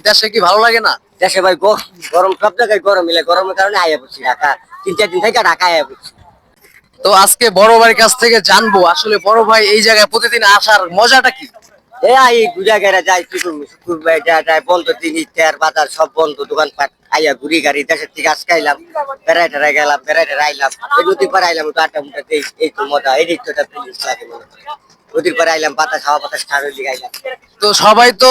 দেশে কি ভালো লাগে না? দেশে ভাই গরম, সব জায়গায় গরম মিলে, গরমের কারণে আইয়া পড়ছি ঢাকা। 3-4 দিন থেকে ঢাকা আইয়া পড়ছি। তো আজকে বড় ভাইয়ের কাছ থেকে জানবো আসলে বড় ভাই এই জায়গায় প্রতিদিন আসার মজাটা কি। এই ঘুরা গেরা যাই, কি করবো, শুক্রবার যায় বন্ধ, দিন ইফতার বাজার সব বন্ধ, দোকানপাট আইয়া ঘুরি গাড়ি দেশের থেকে আজকে আইলাম, বেড়াই টেড়াই গেলাম, বেড়াই টেড়াই আইলাম, এই নদীর পাড়ে আইলাম, একটু আড্ডা মুড্ডা দেই, এই তো মজা, এই তো একটা ফিলিংস লাগে মনে হয়। নদীর পাড়ে আইলাম, বাতাস হাওয়া বাতাস ঠান্ডা দিকে আইলাম। তো সবাই তো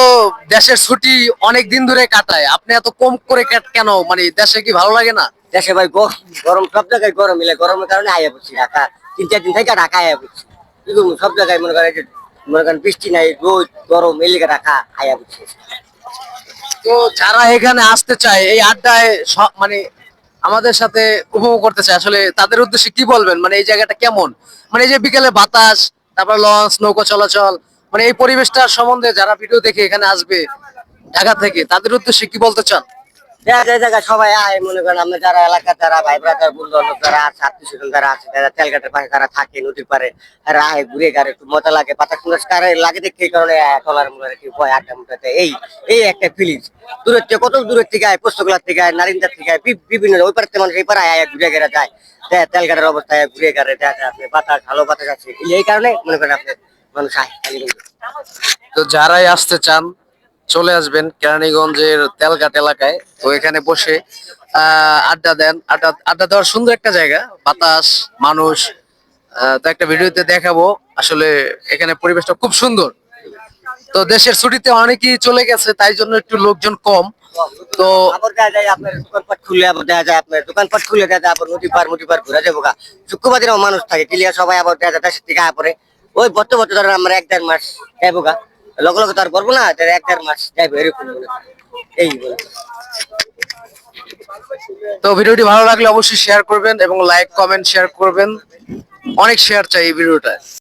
দেশের ছুটি অনেক দিন ধরে কাটায়, আপনি এত কম করে কেন, মানে দেশে কি ভালো লাগে না? দেশে ভাই গরম, সব জায়গায় গরম মিলে, গরমের কারণে আইয়া পড়ছি ঢাকা। 3-4 দিন থেকে ঢাকা আইয়া পড়ছি। কি করবো, সব জায়গায় মনে করেন বৃষ্টি নাই, রোদ গরম, এলিকা ঢাকা আইয়া পড়ছি। তো যারা এখানে আসতে চায় এই আড্ডায় মানে আমাদের সাথে উপভোগ করতে চায়, আসলে তাদের উদ্দেশ্যে কি বলবেন? মানে এই জায়গাটা কেমন, মানে এই যে বিকেলে বাতাস, তারপর লঞ্চ নৌকা চলাচল, মানে এই পরিবেশটা সম্বন্ধে যারা ভিডিও দেখে এখানে আসবে ঢাকা থেকে, তাদের উদ্দেশ্যে কি বলতে চান? জায়গায় সবাই আয়, মনে করেন আমরা যারা এলাকার যারা ভাই ব্রাদার বন্ধু বান্ধব যারা আছে, আত্মীয় স্বজন যারা আছে, যারা তেলঘাটের পাশে যারা থাকে নদীর পারে, তারা আয় ঘুরে গাড়ে, একটু মজা লাগে, পাতা পুরস্কার লাগে দেখে, এই কারণে টলার মনে কি ভয় আড্ডা মুড্ডাতে, এই এই একটা ফিলিংস। দূরের থেকে, কত দূরের থেকে আয়, পোস্তগোলার থেকে আয়, নারিন্দার থেকে আয়, বিভিন্ন ওই পাড়াতে মানুষ এই পাড়ে আয় ঘুরে গেড়ে যায়, তেলঘাটের অবস্থায় ঘুরে গাড়ে দেখা যায়, আপনি বাতাস ভালো বাতাস আছে, এই কারণে মনে করেন আপনি মানুষ আয়। তো যারাই আসতে চান চলে আসবেন কেরানীগঞ্জের তেলঘাট এলাকায়, তো এখানে বসে আড্ডা দেন, আড্ডা আড্ডা দেওয়ার সুন্দর একটা জায়গা, বাতাস, মানুষ। তো একটা ভিডিওতে দেখাবো, আসলে এখানে পরিবেশটা খুব সুন্দর। তো দেশের ছুটিতে অনেকেই চলে গেছে, তাই জন্য একটু লোকজন কম। তো আবার দেখা যায় আপনার দোকানপাট খুলে, আবার দেখা যায় আপনার দোকানপাট খুলে দেখা যায় আবার নদী পার ঘুরে যাবো গা। শুক্রবার দিনও মানুষ থাকে, ক্লিয়ার সবাই আবার দেখা যায় দেশের থেকে আয়া পরে, ওই বছর ধরে আমরা 1-1.5 মাস যাইবো গা, লগে লগে তো আর করবো না, 1-1.5 মাস যাইবো এরকম মনে হয়। এই বলে। তো ভিডিওটি ভালো লাগলে অবশ্যই শেয়ার করবেন এবং লাইক কমেন্ট শেয়ার করবেন, অনেক শেয়ার চাই এই ভিডিওটা।